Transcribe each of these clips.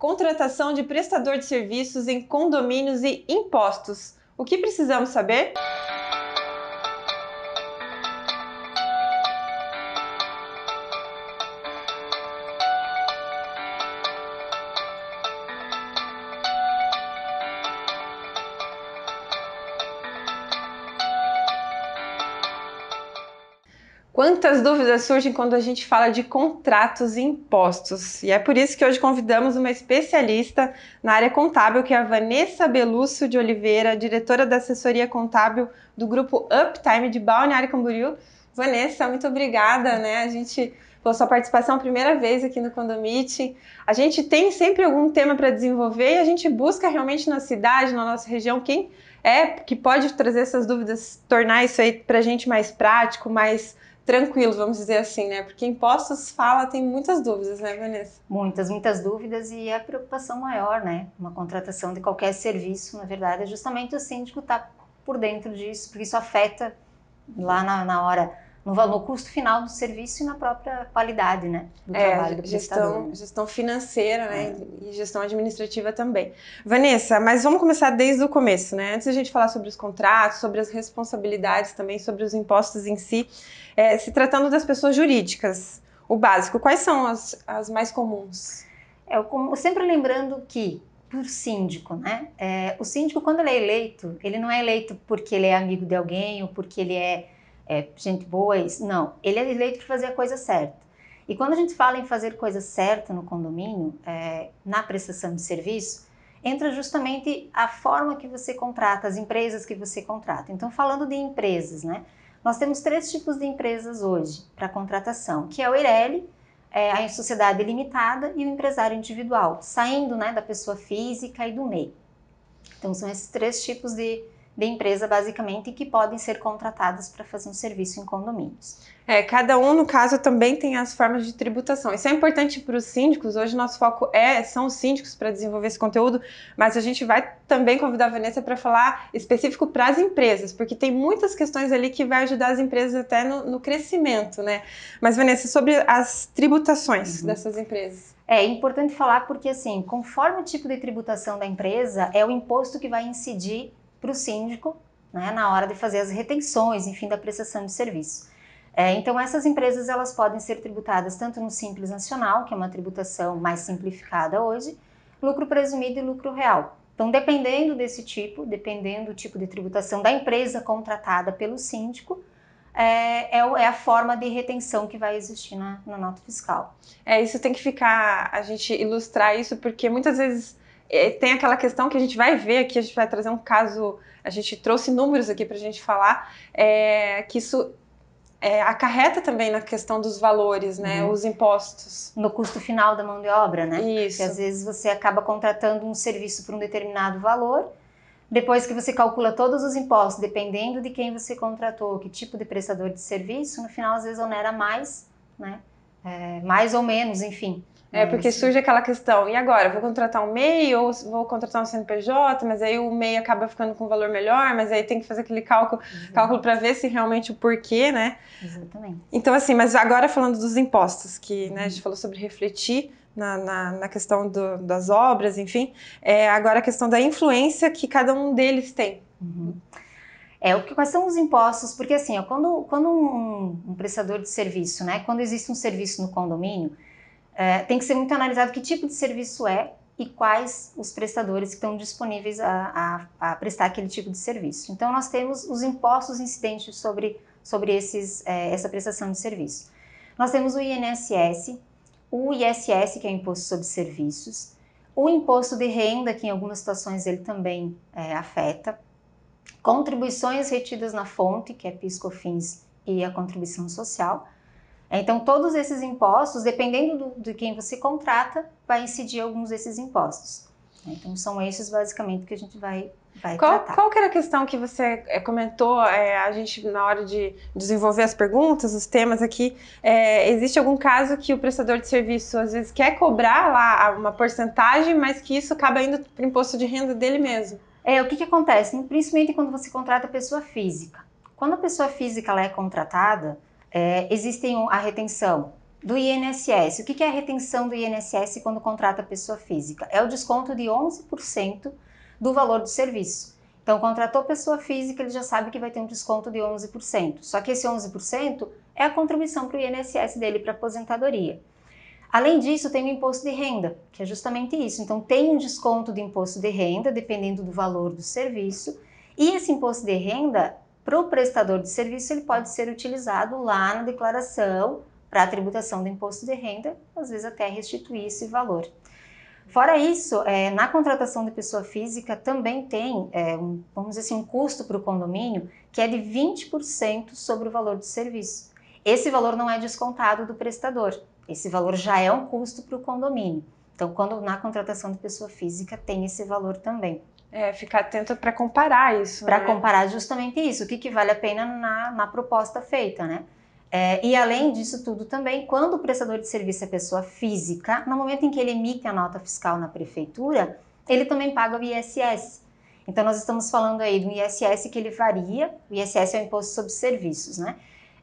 contratação de prestador de serviços em condomínios e impostos. O que precisamos saber? Quantas dúvidas surgem quando a gente fala de contratos e impostos? E é por isso que hoje convidamos uma especialista na área contábil, que é a Vanessa Belúcio de Oliveira, diretora da assessoria contábil do grupo Uptime de Balneário Camboriú. Vanessa, muito obrigada, né? A gente, pela sua participação, primeira vez aqui no Condomite. A gente tem sempre algum tema para desenvolver e a gente busca realmente na cidade, na nossa região, quem que pode trazer essas dúvidas, tornar isso aí para a gente mais prático, mais tranquilo, vamos dizer assim, né? Porque impostos tem muitas dúvidas, né, Vanessa? Muitas dúvidas, e a preocupação maior, né? Uma contratação de qualquer serviço, na verdade, é justamente o síndico estar por dentro disso, porque isso afeta lá na hora, no custo final do serviço e na própria qualidade, né? Do trabalho do prestador. Gestão financeira, né? E gestão administrativa também. Vanessa, mas vamos começar desde o começo, né? Antes da gente falar sobre os contratos, sobre as responsabilidades também, sobre os impostos em si, se tratando das pessoas jurídicas, o básico, quais são as mais comuns? Sempre lembrando que, por síndico, né? O síndico, quando ele é eleito, ele não é eleito porque ele é amigo de alguém ou porque ele é gente boa, não. Ele é eleito para fazer a coisa certa. E quando a gente fala em fazer coisa certa no condomínio, na prestação de serviço, entra justamente a forma que você contrata, as empresas que você contrata. Então, falando de empresas, né? Nós temos 3 tipos de empresas hoje para contratação, que é o EIRELI, a sociedade limitada e o empresário individual, saindo, né, da pessoa física e do MEI. Então, são esses 3 tipos de empresa, basicamente, que podem ser contratadas para fazer um serviço em condomínios. Cada um, no caso, também tem as formas de tributação. Isso é importante para os síndicos. Hoje, nosso foco são os síndicos para desenvolver esse conteúdo, mas a gente vai também convidar a Vanessa para falar específico para as empresas, porque tem muitas questões ali que vai ajudar as empresas até no crescimento, né? Mas, Vanessa, sobre as tributações dessas empresas. É importante falar porque, assim, conforme o tipo de tributação da empresa, é o imposto que vai incidir para o síndico, né, na hora de fazer as retenções, enfim, da prestação de serviço. Então, essas empresas, elas podem ser tributadas tanto no Simples Nacional, que é uma tributação mais simplificada hoje, lucro presumido e lucro real. Então, dependendo do tipo de tributação da empresa contratada pelo síndico, é a forma de retenção que vai existir na nota fiscal. Isso tem que ficar, a gente ilustrar isso, porque muitas vezes tem aquela questão que a gente vai ver aqui, a gente vai trazer um caso, a gente trouxe números aqui para a gente falar, que isso acarreta também na questão dos valores, né, os impostos. No custo final da mão de obra, né? Isso. Porque às vezes você acaba contratando um serviço por um determinado valor, depois que você calcula todos os impostos, dependendo de quem você contratou, que tipo de prestador de serviço, no final às vezes onera mais, né? Mais ou menos, enfim. Porque surge aquela questão, e agora? Vou contratar um MEI ou vou contratar um CNPJ, mas aí o MEI acaba ficando com um valor melhor, mas aí tem que fazer aquele cálculo para ver se realmente o porquê, né? Exatamente. Então, assim, mas agora falando dos impostos, que né, a gente falou sobre refletir na questão das obras, enfim, agora a questão da influência que cada um deles tem. Quais são os impostos? Porque assim, quando um prestador de serviço, né, quando existe um serviço no condomínio, tem que ser muito analisado que tipo de serviço e quais os prestadores que estão disponíveis a prestar aquele tipo de serviço. Então, nós temos os impostos incidentes sobre essa prestação de serviço. Nós temos o INSS, o ISS, que é o Imposto sobre Serviços, o Imposto de Renda, que em algumas situações ele também afeta, contribuições retidas na fonte, que é PIS, COFINS e a contribuição social. Então, todos esses impostos, dependendo de quem você contrata, vai incidir alguns desses impostos. Então, são esses basicamente que a gente vai tratar. Qual que era a questão que você comentou, a gente na hora de desenvolver as perguntas, os temas aqui, existe algum caso que o prestador de serviço às vezes quer cobrar lá uma porcentagem, mas que isso acaba indo para o imposto de renda dele mesmo? O que acontece? Principalmente quando você contrata a pessoa física. Quando a pessoa física ela é contratada, existem a retenção do INSS. O que é a retenção do INSS quando contrata a pessoa física? É o desconto de 11% do valor do serviço. Então, contratou pessoa física, ele já sabe que vai ter um desconto de 11%. Só que esse 11% é a contribuição para o INSS dele para aposentadoria. Além disso, tem o imposto de renda, que é justamente isso. Então, tem um desconto de imposto de renda, dependendo do valor do serviço. E esse imposto de renda, para o prestador de serviço, ele pode ser utilizado lá na declaração para a tributação do imposto de renda, às vezes até restituir esse valor. Fora isso, na contratação de pessoa física também tem, vamos dizer assim, um custo para o condomínio que é de 20% sobre o valor do serviço. Esse valor não é descontado do prestador, esse valor já é um custo para o condomínio. Então, quando na contratação de pessoa física tem esse valor também. Ficar atento para comparar isso. Para comparar justamente isso, o que vale a pena na proposta feita, né? E além disso tudo também, quando o prestador de serviço é pessoa física, no momento em que ele emite a nota fiscal na prefeitura, ele também paga o ISS. Então nós estamos falando aí do ISS que ele varia, o ISS é o Imposto sobre Serviços, né?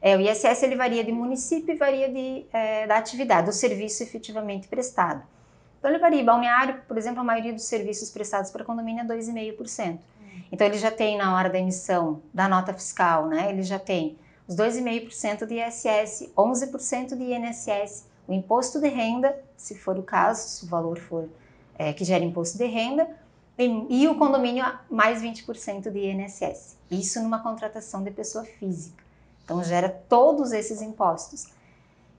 O ISS ele varia de município e varia da atividade, do serviço efetivamente prestado. Então ele varia, balneário, por exemplo, a maioria dos serviços prestados para condomínio é 2,5%. Então ele já tem na hora da emissão da nota fiscal, né? Ele já tem os 2,5% de ISS, 11% de INSS, o imposto de renda, se for o caso, se o valor for que gera imposto de renda, e o condomínio mais 20% de INSS. Isso numa contratação de pessoa física. Então gera todos esses impostos.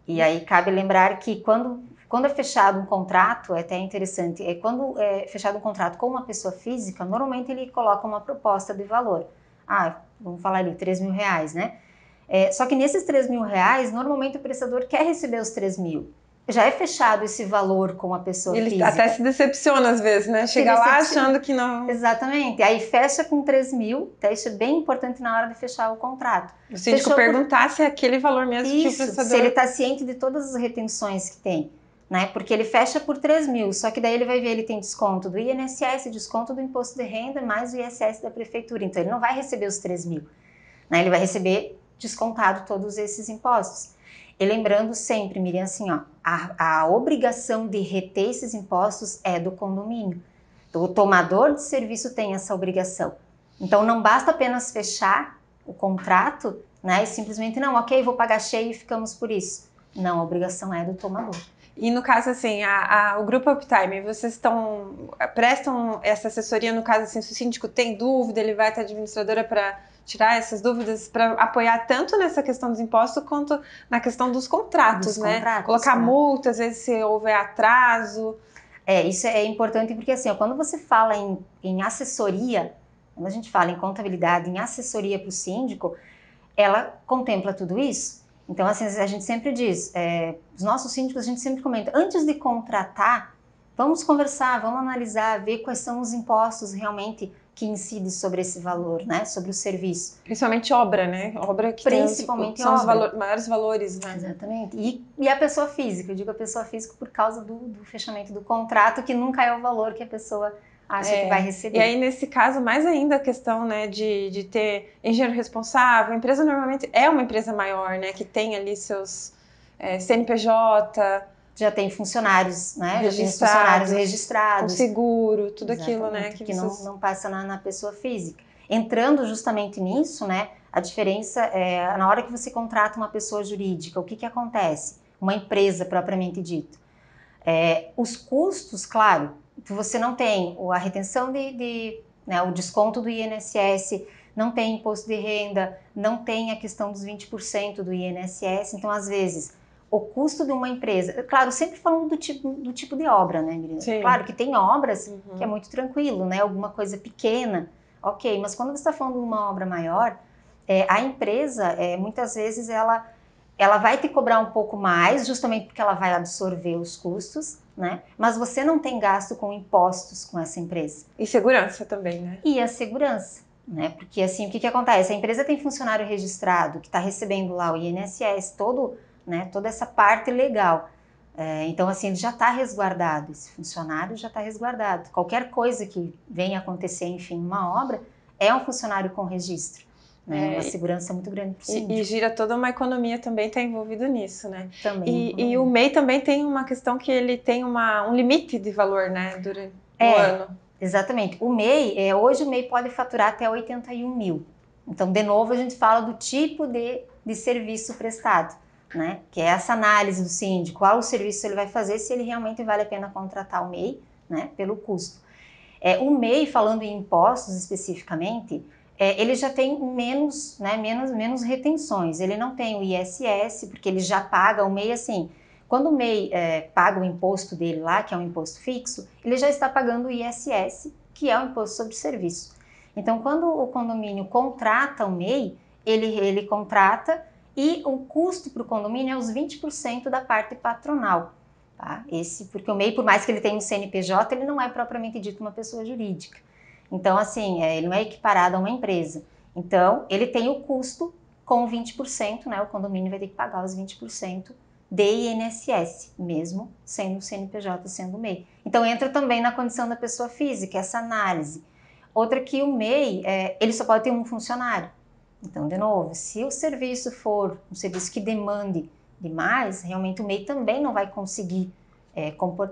E aí cabe lembrar que quando é fechado um contrato, é até interessante, quando é fechado um contrato com uma pessoa física, normalmente ele coloca uma proposta de valor. Vamos falar ali, R$3.000, né? Só que nesses R$3.000, normalmente o prestador quer receber os 3.000. Já é fechado esse valor com a pessoa Ele física. até se decepciona às vezes, né? Chega lá achando que não... Exatamente. Aí fecha com 3.000, até isso é bem importante na hora de fechar o contrato. O síndico perguntar se é aquele valor mesmo que o prestador... se ele está ciente de todas as retenções que tem, né? Porque ele fecha por 3.000, só que daí ele vai ver, ele tem desconto do INSS, desconto do imposto de renda, mais o ISS da prefeitura. Então ele não vai receber os 3.000, né? Ele vai receber descontado todos esses impostos. E lembrando sempre, Miriam, assim, ó, a obrigação de reter esses impostos é do condomínio. Então, o tomador de serviço tem essa obrigação. Então, não basta apenas fechar o contrato, né, e simplesmente, não, ok, vou pagar cheio e ficamos por isso. Não, a obrigação é do tomador. E no caso, assim, o Grupo Uptime, vocês prestam essa assessoria, no caso, assim, se o síndico tem dúvida, ele vai até a administradora para tirar essas dúvidas, para apoiar tanto nessa questão dos impostos quanto na questão dos contratos, né? Colocar multa, às vezes se houver atraso. Isso é importante porque assim, ó, quando você fala em assessoria, quando a gente fala em contabilidade, em assessoria para o síndico, ela contempla tudo isso. Então, assim, a gente sempre diz, os nossos síndicos, a gente sempre comenta, antes de contratar, vamos conversar, vamos analisar, ver quais são os impostos realmente que incide sobre esse valor, né? Sobre o serviço. Principalmente obra, né? Obra que principalmente são os maiores valores, né? Exatamente. E a pessoa física, eu digo a pessoa física por causa do fechamento do contrato, que nunca é o valor que a pessoa acha que vai receber. E aí, nesse caso, mais ainda a questão, né, de ter engenheiro responsável. A empresa normalmente é uma empresa maior, né? Que tem ali seus CNPJ... Já tem funcionários, né? Já tem funcionários registrados. Com seguro, tudo Exatamente, aquilo, né? Que vocês... não passa na pessoa física. Entrando justamente nisso, né? A diferença é na hora que você contrata uma pessoa jurídica, o que acontece? Uma empresa propriamente dito. Os custos, claro, você não tem a retenção né, o desconto do INSS, não tem imposto de renda, não tem a questão dos 20% do INSS, então às vezes o custo de uma empresa, claro, sempre falando do tipo de obra, né, Miriam? Sim. Claro que tem obras que é muito tranquilo, né, alguma coisa pequena, ok, mas quando você está falando de uma obra maior, a empresa, muitas vezes, ela vai te cobrar um pouco mais, justamente porque ela vai absorver os custos, né, mas você não tem gasto com impostos com essa empresa. E segurança também, né? E a segurança. Né? Porque assim, o que acontece? A empresa tem funcionário registrado que está recebendo lá o INSS, toda essa parte legal. Então, assim, ele já está resguardado, esse funcionário já está resguardado. Qualquer coisa que venha acontecer, enfim, numa obra, é um funcionário com registro. né? Uma segurança muito grande para o síndico. E gira toda uma economia também está envolvido nisso, né? Também. E o MEI também tem uma questão que ele tem um limite de valor, né? Durante o ano. Exatamente. O MEI, hoje o MEI pode faturar até 81 mil. Então, de novo, a gente fala do tipo de serviço prestado, né? Que é essa análise do síndico, qual o serviço ele vai fazer, se ele realmente vale a pena contratar o MEI, né? Pelo custo. O MEI, falando em impostos especificamente, ele já tem menos retenções. Ele não tem o ISS, porque ele já paga o MEI assim. Quando o MEI paga o imposto dele lá, que é um imposto fixo, ele já está pagando o ISS, que é o imposto sobre serviço. Então, quando o condomínio contrata o MEI, ele contrata e o custo para o condomínio é os 20% da parte patronal. Tá? Porque o MEI, por mais que ele tenha um CNPJ, ele não é propriamente dito uma pessoa jurídica. Então, assim, ele não é equiparado a uma empresa. Então, ele tem o custo com 20%, né? O condomínio vai ter que pagar os 20% de INSS, mesmo sendo o CNPJ, sendo o MEI. Então, entra também na condição da pessoa física, essa análise. Outra que o MEI, ele só pode ter um funcionário. Então, de novo, se o serviço for um serviço que demande demais, realmente o MEI também não vai conseguir,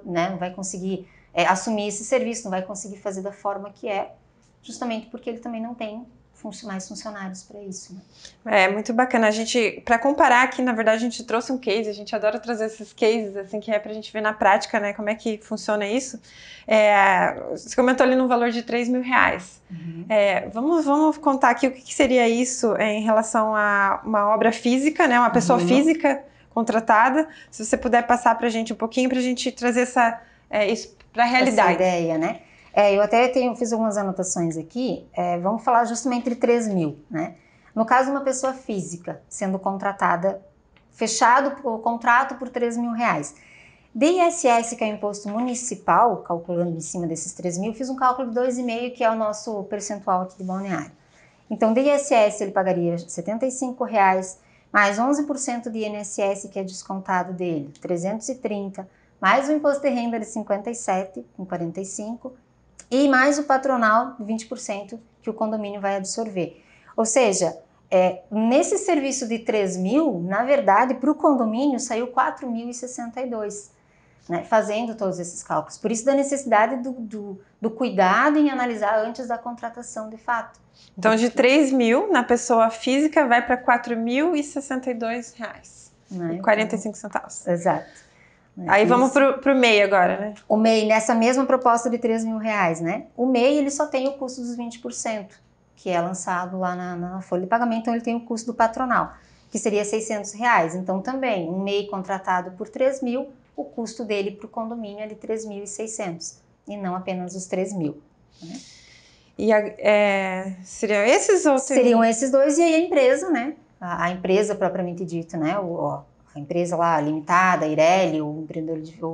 não vai conseguir assumir esse serviço, não vai conseguir fazer da forma que é, justamente porque ele também não tem mais funcionários para isso. Né? Muito bacana. A gente, para comparar aqui, na verdade, a gente trouxe um case, a gente adora trazer esses cases, assim, que é pra gente ver na prática, né, como é que funciona isso. Você comentou ali no valor de R$3.000. Uhum. Vamos contar aqui o que seria isso em relação a uma obra física, né, uma pessoa física contratada. Se você puder passar pra gente um pouquinho, pra gente trazer isso pra realidade. Essa ideia, né? Eu até fiz algumas anotações aqui, vamos falar justamente entre 3 mil, né? No caso de uma pessoa física sendo contratada, fechado o contrato por R$3.000. De ISS, que é o imposto municipal, calculando em cima desses 3 mil, fiz um cálculo de 2,5, que é o nosso percentual aqui de Balneário. Então, de ISS ele pagaria R$75, mais 11% de INSS, que é descontado dele, 330, mais o imposto de renda de 57,45, e mais o patronal de 20% que o condomínio vai absorver. Ou seja, nesse serviço de 3 mil, na verdade, para o condomínio saiu 4.062, né, fazendo todos esses cálculos. Por isso da necessidade do cuidado em analisar antes da contratação de fato. Então, de 3 mil na pessoa física vai para R$4.062, né? E 45 centavos. Exato. Aí vamos pro MEI agora, né? O MEI, nessa mesma proposta de R$3.000, né? O MEI, ele só tem o custo dos 20%, que é lançado lá na folha de pagamento, então ele tem o custo do patronal, que seria R$600. Então também, um MEI contratado por 3 mil, o custo dele para o condomínio é de 3.600, e não apenas os 3 mil. Né? E seriam esses ou seriam esses dois, e aí a empresa, né? A empresa propriamente dita, né? A empresa lá limitada, a Ireli, o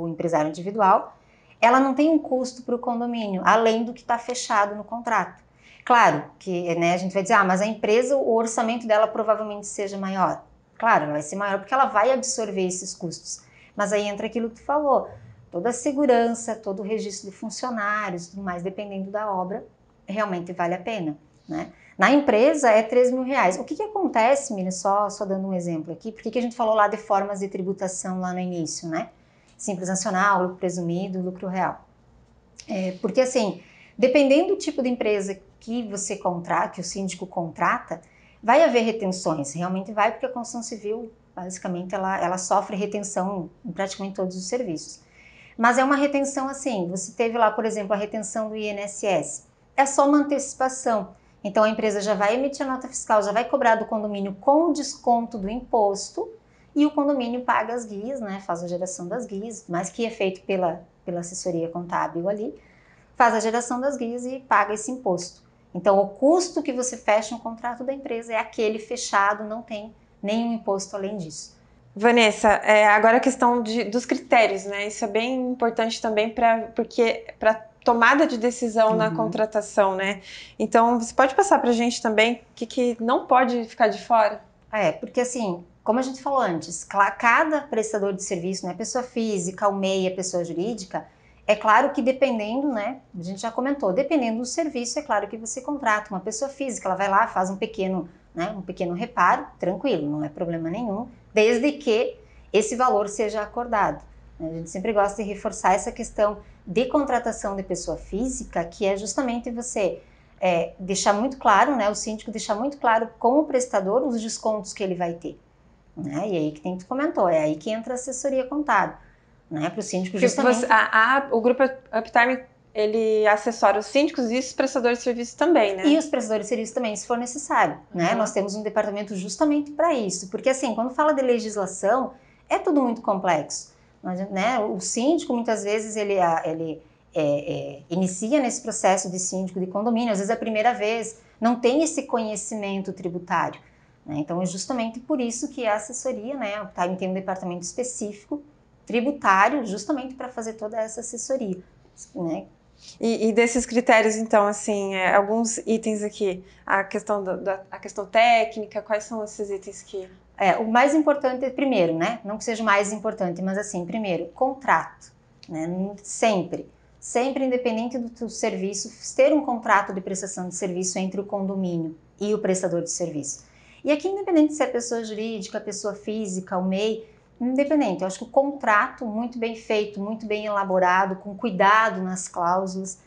empresário individual, ela não tem um custo para o condomínio, além do que está fechado no contrato. Claro que, né, a gente vai dizer, mas a empresa, o orçamento dela provavelmente seja maior. Claro, ela vai ser maior porque ela vai absorver esses custos. Mas aí entra aquilo que tu falou, toda a segurança, todo o registro de funcionários, tudo mais, dependendo da obra, realmente vale a pena, né? Na empresa é R$3.000. O que acontece, Miriam, só dando um exemplo aqui, por que a gente falou lá de formas de tributação lá no início, né? Simples nacional, lucro presumido, lucro real. Porque assim, dependendo do tipo de empresa que você contrata, que o síndico contrata, vai haver retenções, realmente vai, porque a construção civil, basicamente, ela sofre retenção em praticamente todos os serviços. Mas é uma retenção assim, você teve lá, por exemplo, a retenção do INSS, é só uma antecipação. Então a empresa já vai emitir a nota fiscal, já vai cobrar do condomínio com o desconto do imposto e o condomínio paga as guias, né, faz a geração das guias, mas que é feito pela assessoria contábil ali, faz a geração das guias e paga esse imposto. Então o custo que você fecha no contrato da empresa é aquele fechado, não tem nenhum imposto além disso. Vanessa, agora a questão dos critérios, né? Isso é bem importante também para tomada de decisão na contratação, né? Então, você pode passar para a gente também o que não pode ficar de fora? Porque assim, como a gente falou antes, cada prestador de serviço, né, pessoa física, o MEI, a pessoa jurídica, é claro que dependendo, né, a gente já comentou, dependendo do serviço, é claro que você contrata uma pessoa física, ela vai lá, faz um pequeno né? Um pequeno reparo, tranquilo, não é problema nenhum, desde que esse valor seja acordado. A gente sempre gosta de reforçar essa questão de contratação de pessoa física, que é justamente você deixar muito claro, né? O síndico deixar muito claro com o prestador os descontos que ele vai ter. Né? E aí que tu comentou, é aí que entra a assessoria contábil, né? Para o síndico justamente... O grupo Uptime, ele assessora os síndicos e os prestadores de serviço também, né? E os prestadores de serviço também, se for necessário, né? Nós temos um departamento justamente para isso, porque assim, quando fala de legislação, é tudo muito complexo, né? O síndico, muitas vezes, ele inicia nesse processo de síndico de condomínio, às vezes é a primeira vez, não tem esse conhecimento tributário, né? Então, é justamente por isso que a assessoria, né? O Uptime tem um departamento específico, tributário, justamente para fazer toda essa assessoria, né? E desses critérios, então, assim, alguns itens aqui, a questão técnica, quais são esses itens que... O mais importante, primeiro, né? Não que seja o mais importante, mas assim, primeiro, contrato, né? Sempre, independente do teu serviço, ter um contrato de prestação de serviço entre o condomínio e o prestador de serviço. E aqui, independente se é pessoa jurídica, pessoa física, o MEI, independente, eu acho que o contrato muito bem feito, muito bem elaborado, com cuidado nas cláusulas,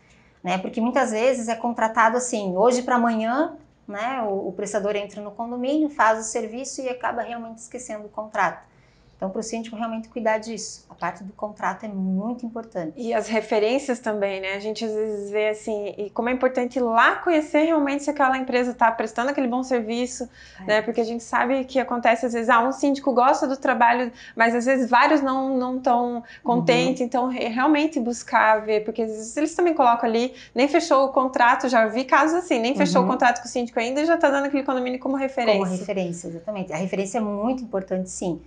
né? Porque muitas vezes é contratado assim, hoje para amanhã, né? O prestador entra no condomínio, faz o serviço e acaba realmente esquecendo o contrato. Então, para o síndico realmente cuidar disso. A parte do contrato é muito importante. E as referências também, né? A gente às vezes vê assim, e como é importante ir lá conhecer realmente se aquela empresa está prestando aquele bom serviço, né? Porque a gente sabe que acontece às vezes, um síndico gosta do trabalho, mas às vezes vários não estão contentes, então realmente buscar ver, porque às vezes eles também colocam ali, nem fechou o contrato, já vi casos assim, nem fechou o contrato com o síndico ainda e já está dando aquele condomínio como referência. Como referência, exatamente. A referência é muito importante, sim.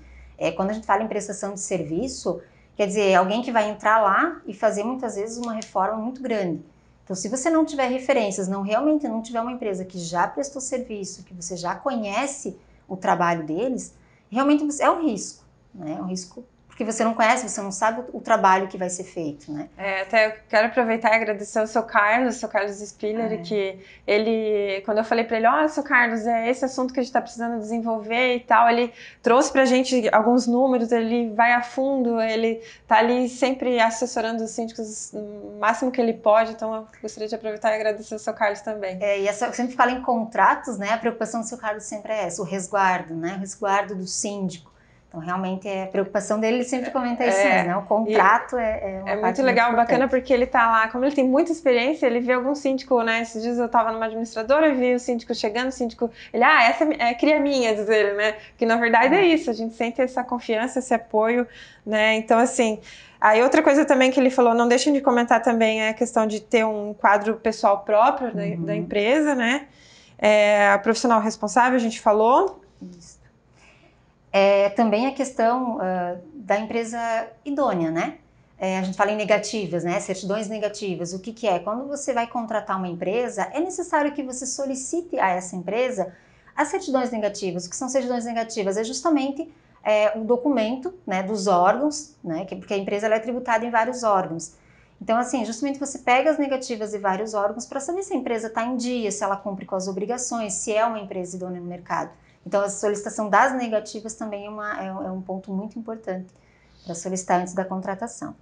Quando a gente fala em prestação de serviço, quer dizer, alguém que vai entrar lá e fazer muitas vezes uma reforma muito grande. Então, se você não tiver referências, realmente não tiver uma empresa que já prestou serviço, que você já conhece o trabalho deles, realmente é um risco, né? É um risco porque você não conhece, você não sabe o trabalho que vai ser feito, né? Até eu quero aproveitar e agradecer ao seu Carlos Spiller, que ele, quando eu falei para ele, seu Carlos, é esse assunto que a gente está precisando desenvolver e tal, ele trouxe pra gente alguns números, ele vai a fundo, ele tá ali sempre assessorando os síndicos no máximo que ele pode, então eu gostaria de aproveitar e agradecer ao seu Carlos também. E sempre fala em contratos, né? A preocupação do seu Carlos sempre é essa, o resguardo, né? O resguardo do síndico. Então, realmente, a preocupação dele, ele sempre comenta isso mesmo, né? O contrato é uma parte muito legal, muito bacana, porque ele tá lá, como ele tem muita experiência, ele vê algum síndico, né? Esses dias eu tava numa administradora e vi o síndico chegando, o síndico, ele, essa é cria minha, diz ele, né? Que na verdade é isso, a gente sente essa confiança, esse apoio, né? Então, assim, aí outra coisa também que ele falou, não deixem de comentar também, é a questão de ter um quadro pessoal próprio da empresa, né? A profissional responsável, a gente falou. Isso. Também a questão da empresa idônea, né? A gente fala em negativas, né? Certidões negativas. O que é? Quando você vai contratar uma empresa, é necessário que você solicite a essa empresa as certidões negativas. O que são certidões negativas? É justamente o documento, né, dos órgãos, né? Porque a empresa ela é tributada em vários órgãos. Então, assim, justamente você pega as negativas de vários órgãos para saber se a empresa está em dia, se ela cumpre com as obrigações, se é uma empresa idônea no mercado. Então, a solicitação das negativas também é um ponto muito importante para solicitar antes da contratação.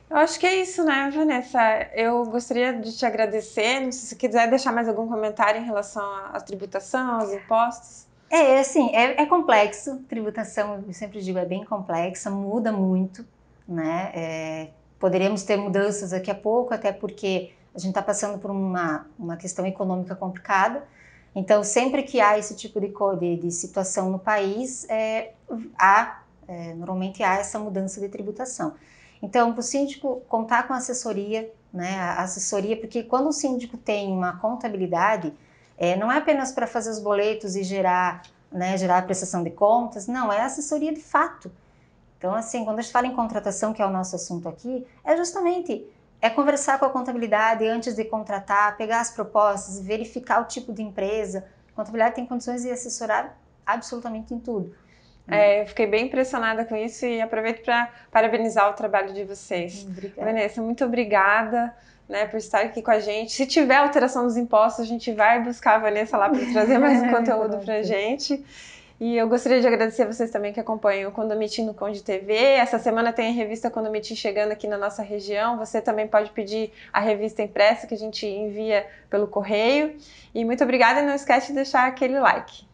Eu acho que é isso, né, Vanessa? Eu gostaria de te agradecer. Não sei se você quiser deixar mais algum comentário em relação à tributação, aos impostos. Assim, é complexo. Tributação, eu sempre digo, é bem complexa, muda muito, né? Poderíamos ter mudanças daqui a pouco, até porque a gente está passando por uma questão econômica complicada. Então, sempre que há esse tipo de situação no país, normalmente há essa mudança de tributação. Então, para o síndico contar com assessoria, né, a assessoria, porque quando o síndico tem uma contabilidade, não é apenas para fazer os boletos e gerar a prestação de contas, não, é assessoria de fato. Então, assim, quando a gente fala em contratação, que é o nosso assunto aqui, justamente conversar com a contabilidade antes de contratar, pegar as propostas, verificar o tipo de empresa. A contabilidade tem condições de assessorar absolutamente em tudo. Eu fiquei bem impressionada com isso e aproveito para parabenizar o trabalho de vocês. Obrigada. Vanessa, muito obrigada. né, por estar aqui com a gente. Se tiver alteração dos impostos, a gente vai buscar a Vanessa lá para trazer mais um conteúdo para a gente. E eu gostaria de agradecer a vocês também que acompanham o Condomitim no Conde TV. Essa semana tem a revista Condomitim chegando aqui na nossa região. Você também pode pedir a revista impressa que a gente envia pelo correio. E muito obrigada e não esquece de deixar aquele like.